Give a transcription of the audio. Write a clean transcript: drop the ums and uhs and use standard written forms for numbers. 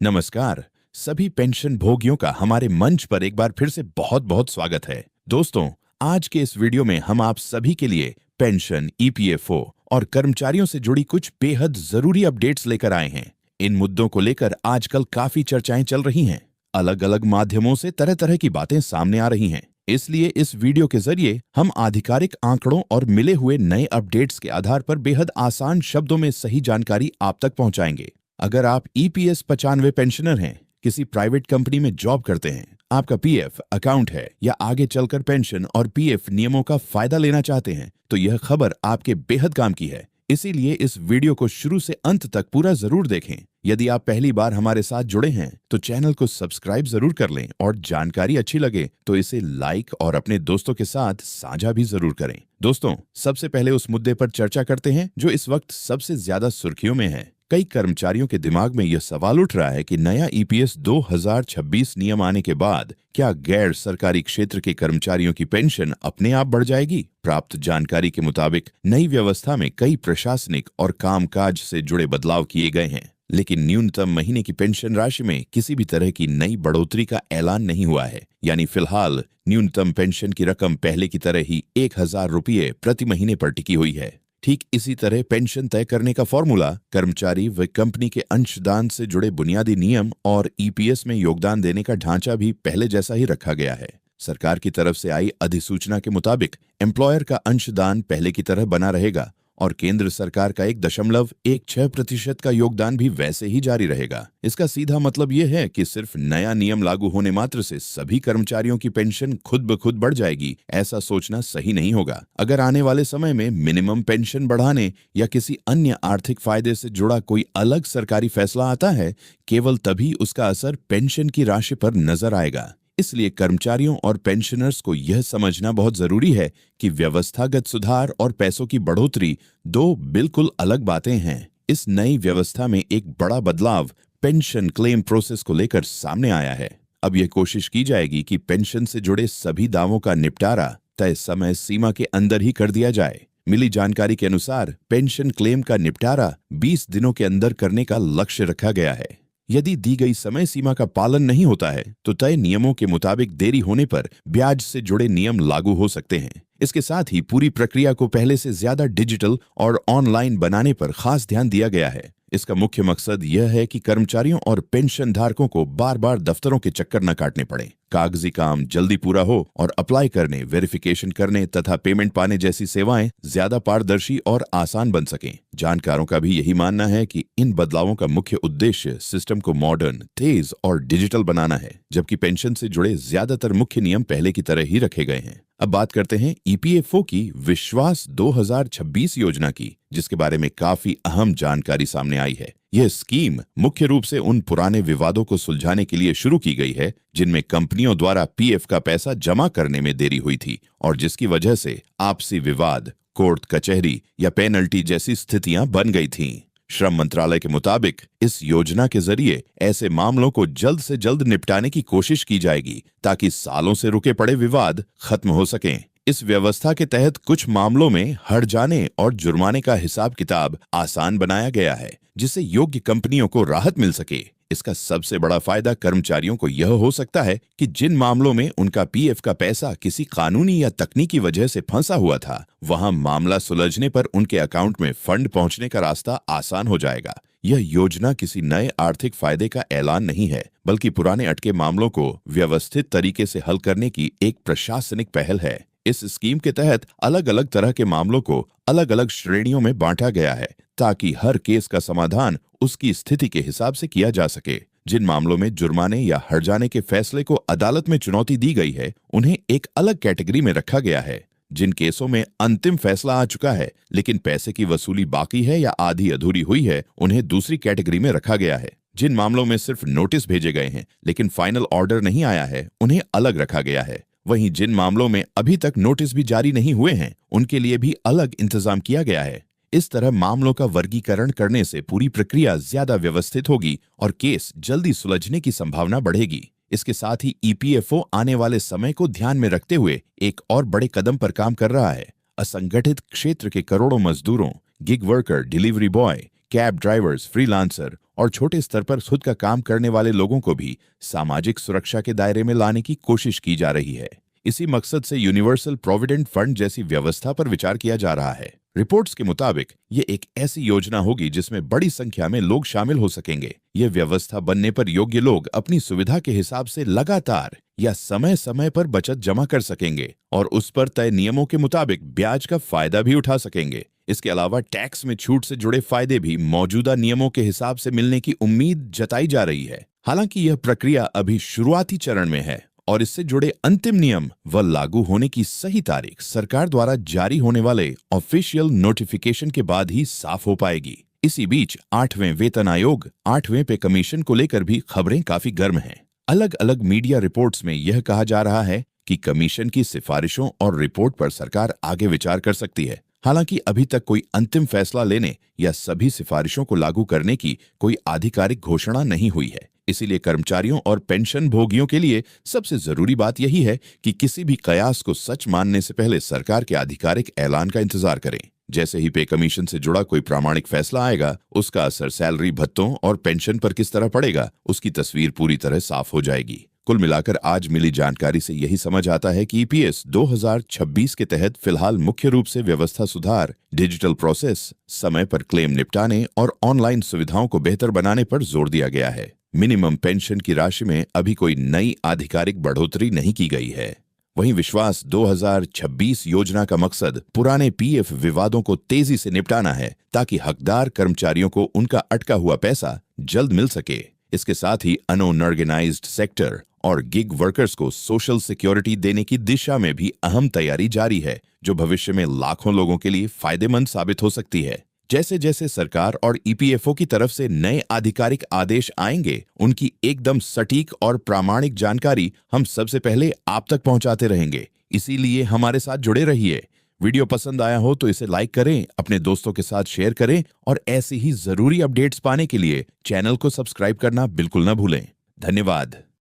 नमस्कार। सभी पेंशन भोगियों का हमारे मंच पर एक बार फिर से बहुत बहुत स्वागत है। दोस्तों, आज के इस वीडियो में हम आप सभी के लिए पेंशन, ईपीएफओ और कर्मचारियों से जुड़ी कुछ बेहद जरूरी अपडेट्स लेकर आए हैं। इन मुद्दों को लेकर आजकल काफी चर्चाएं चल रही हैं। अलग अलग माध्यमों से तरह तरह की बातें सामने आ रही हैं। इसलिए इस वीडियो के जरिए हम आधिकारिक आंकड़ों और मिले हुए नए अपडेट्स के आधार पर बेहद आसान शब्दों में सही जानकारी आप तक पहुंचाएंगे। अगर आप ईपीएस 95 पेंशनर हैं, किसी प्राइवेट कंपनी में जॉब करते हैं, आपका पीएफ अकाउंट है या आगे चलकर पेंशन और पीएफ नियमों का फायदा लेना चाहते हैं, तो यह खबर आपके बेहद काम की है। इसीलिए इस वीडियो को शुरू से अंत तक पूरा जरूर देखें। यदि आप पहली बार हमारे साथ जुड़े हैं तो चैनल को सब्सक्राइब जरूर कर लें और जानकारी अच्छी लगे तो इसे लाइक और अपने दोस्तों के साथ साझा भी जरूर करें। दोस्तों, सबसे पहले उस मुद्दे पर चर्चा करते हैं जो इस वक्त सबसे ज्यादा सुर्खियों में है। कई कर्मचारियों के दिमाग में यह सवाल उठ रहा है कि नया ईपीएस 2026 नियम आने के बाद क्या गैर सरकारी क्षेत्र के कर्मचारियों की पेंशन अपने आप बढ़ जाएगी? प्राप्त जानकारी के मुताबिक नई व्यवस्था में कई प्रशासनिक और कामकाज से जुड़े बदलाव किए गए हैं, लेकिन न्यूनतम महीने की पेंशन राशि में किसी भी तरह की नई बढ़ोतरी का ऐलान नहीं हुआ है। यानी फिलहाल न्यूनतम पेंशन की रकम पहले की तरह ही 1000 रुपये प्रति महीने पर टिकी हुई है। ठीक इसी तरह पेंशन तय करने का फॉर्मूला, कर्मचारी व कंपनी के अंशदान से जुड़े बुनियादी नियम और ईपीएस में योगदान देने का ढांचा भी पहले जैसा ही रखा गया है। सरकार की तरफ से आई अधिसूचना के मुताबिक एम्प्लॉयर का अंशदान पहले की तरह बना रहेगा और केंद्र सरकार का 1.16% का योगदान भी वैसे ही जारी रहेगा। इसका सीधा मतलब यह है कि सिर्फ नया नियम लागू होने मात्र से सभी कर्मचारियों की पेंशन खुद ब खुद बढ़ जाएगी, ऐसा सोचना सही नहीं होगा। अगर आने वाले समय में मिनिमम पेंशन बढ़ाने या किसी अन्य आर्थिक फायदे से जुड़ा कोई अलग सरकारी फैसला आता है, केवल तभी उसका असर पेंशन की राशि पर नजर आएगा। इसलिए कर्मचारियों और पेंशनर्स को यह समझना बहुत जरूरी है कि व्यवस्थागत सुधार और पैसों की बढ़ोतरी दो बिल्कुल अलग बातें हैं। इस नई व्यवस्था में एक बड़ा बदलाव पेंशन क्लेम प्रोसेस को लेकर सामने आया है। अब यह कोशिश की जाएगी कि पेंशन से जुड़े सभी दावों का निपटारा तय समय सीमा के अंदर ही कर दिया जाए। मिली जानकारी के अनुसार पेंशन क्लेम का निपटारा 20 दिनों के अंदर करने का लक्ष्य रखा गया है। यदि दी गई समय सीमा का पालन नहीं होता है तो तय नियमों के मुताबिक देरी होने पर ब्याज से जुड़े नियम लागू हो सकते हैं। इसके साथ ही पूरी प्रक्रिया को पहले से ज्यादा डिजिटल और ऑनलाइन बनाने पर खास ध्यान दिया गया है। इसका मुख्य मकसद यह है कि कर्मचारियों और पेंशन धारकों को बार बार दफ्तरों के चक्कर न काटने पड़े, कागजी काम जल्दी पूरा हो और अप्लाई करने, वेरिफिकेशन करने तथा पेमेंट पाने जैसी सेवाएं ज्यादा पारदर्शी और आसान बन सकें। जानकारों का भी यही मानना है कि इन बदलावों का मुख्य उद्देश्य सिस्टम को मॉडर्न, तेज और डिजिटल बनाना है, जबकि पेंशन से जुड़े ज्यादातर मुख्य नियम पहले की तरह ही रखे गए हैं। अब बात करते हैं ईपीएफओ की विश्वास 2026 योजना की, जिसके बारे में काफी अहम जानकारी सामने आई है। यह स्कीम मुख्य रूप से उन पुराने विवादों को सुलझाने के लिए शुरू की गई है जिनमें कंपनियों द्वारा पीएफ का पैसा जमा करने में देरी हुई थी और जिसकी वजह से आपसी विवाद, कोर्ट कचहरी या पेनल्टी जैसी स्थितियां बन गई थीं। श्रम मंत्रालय के मुताबिक इस योजना के जरिए ऐसे मामलों को जल्द से जल्द निपटाने की कोशिश की जाएगी ताकि सालों से रुके पड़े विवाद खत्म हो सकें। इस व्यवस्था के तहत कुछ मामलों में हट जाने और जुर्माने का हिसाब किताब आसान बनाया गया है, जिससे योग्य कंपनियों को राहत मिल सके। इसका सबसे बड़ा फायदा कर्मचारियों को यह हो सकता है कि जिन मामलों में उनका पीएफ का पैसा किसी कानूनी या तकनीकी वजह से फंसा हुआ था, वहां मामला सुलझने पर उनके अकाउंट में फंड पहुंचने का रास्ता आसान हो जाएगा। यह योजना किसी नए आर्थिक फायदे का ऐलान नहीं है, बल्कि पुराने अटके मामलों को व्यवस्थित तरीके से हल करने की एक प्रशासनिक पहल है। इस स्कीम के तहत अलग अलग तरह के मामलों को अलग अलग श्रेणियों में बांटा गया है ताकि हर केस का समाधान उसकी स्थिति के हिसाब से किया जा सके। जिन मामलों में जुर्माने या हट जाने के फैसले को अदालत में चुनौती दी गई है, उन्हें एक अलग कैटेगरी में रखा गया है। जिन केसों में अंतिम फैसला आ चुका है लेकिन पैसे की वसूली बाकी है या आधी अधूरी हुई है, उन्हें दूसरी कैटेगरी में रखा गया है। जिन मामलों में सिर्फ नोटिस भेजे गए हैं लेकिन फाइनल ऑर्डर नहीं आया है, उन्हें अलग रखा गया है। वहीं जिन मामलों में अभी तक नोटिस भी जारी नहीं हुए हैं, उनके लिए भी अलग इंतजाम किया गया है। इस तरह मामलों का वर्गीकरण करने से पूरी प्रक्रिया ज्यादा व्यवस्थित होगी और केस जल्दी सुलझने की संभावना बढ़ेगी। इसके साथ ही ईपीएफओ आने वाले समय को ध्यान में रखते हुए एक और बड़े कदम पर काम कर रहा है। असंगठित क्षेत्र के करोड़ों मजदूरों, gig worker, delivery boy, cab drivers, freelancer और छोटे स्तर पर खुद का काम करने वाले लोगों को भी सामाजिक सुरक्षा के दायरे में लाने की कोशिश की जा रही है। इसी मकसद से यूनिवर्सल प्रोविडेंट फंड जैसी व्यवस्था पर विचार किया जा रहा है। रिपोर्ट्स के मुताबिक ये एक ऐसी योजना होगी जिसमें बड़ी संख्या में लोग शामिल हो सकेंगे। ये व्यवस्था बनने पर योग्य लोग अपनी सुविधा के हिसाब से लगातार या समय समय पर बचत जमा कर सकेंगे और उस पर तय नियमों के मुताबिक ब्याज का फायदा भी उठा सकेंगे। इसके अलावा टैक्स में छूट से जुड़े फायदे भी मौजूदा नियमों के हिसाब से मिलने की उम्मीद जताई जा रही है। हालांकि यह प्रक्रिया अभी शुरुआती चरण में है और इससे जुड़े अंतिम नियम व लागू होने की सही तारीख सरकार द्वारा जारी होने वाले ऑफिशियल नोटिफिकेशन के बाद ही साफ हो पाएगी। इसी बीच 8वें वेतन आयोग 8वें पे कमीशन को लेकर भी खबरें काफी गर्म हैं। अलग अलग मीडिया रिपोर्ट्स में यह कहा जा रहा है कि कमीशन की सिफारिशों और रिपोर्ट पर सरकार आगे विचार कर सकती है। हालांकि अभी तक कोई अंतिम फैसला लेने या सभी सिफारिशों को लागू करने की कोई आधिकारिक घोषणा नहीं हुई है। इसीलिए कर्मचारियों और पेंशन भोगियों के लिए सबसे जरूरी बात यही है कि किसी भी कयास को सच मानने से पहले सरकार के आधिकारिक ऐलान का इंतजार करें। जैसे ही पे कमीशन से जुड़ा कोई प्रामाणिक फैसला आएगा, उसका असर सैलरी, भत्तों और पेंशन पर किस तरह पड़ेगा, उसकी तस्वीर पूरी तरह साफ हो जाएगी। कुल मिलाकर आज मिली जानकारी से यही समझ आता है कि ईपीएस 2026 के तहत फिलहाल मुख्य रूप से व्यवस्था सुधार, डिजिटल प्रोसेस, समय पर क्लेम निपटाने और ऑनलाइन सुविधाओं को बेहतर बनाने पर जोर दिया गया है। मिनिमम पेंशन की राशि में अभी कोई नई आधिकारिक बढ़ोतरी नहीं की गई है। वहीं विश्वास 2026 योजना का मकसद पुराने पीएफ विवादों को तेजी से निपटाना है ताकि हकदार कर्मचारियों को उनका अटका हुआ पैसा जल्द मिल सके। इसके साथ ही अनऑर्गेनाइज्ड सेक्टर और गिग वर्कर्स को सोशल सिक्योरिटी देने की दिशा में भी अहम तैयारी जारी है, जो भविष्य में लाखों लोगों के लिए फायदेमंद साबित हो सकती है। जैसे जैसे सरकार और ईपीएफओ की तरफ से नए आधिकारिक आदेश आएंगे, उनकी एकदम सटीक और प्रामाणिक जानकारी हम सबसे पहले आप तक पहुंचाते रहेंगे। इसीलिए हमारे साथ जुड़े रहिए। वीडियो पसंद आया हो तो इसे लाइक करें, अपने दोस्तों के साथ शेयर करें और ऐसी ही जरूरी अपडेट्स पाने के लिए चैनल को सब्सक्राइब करना बिल्कुल न भूलें। धन्यवाद।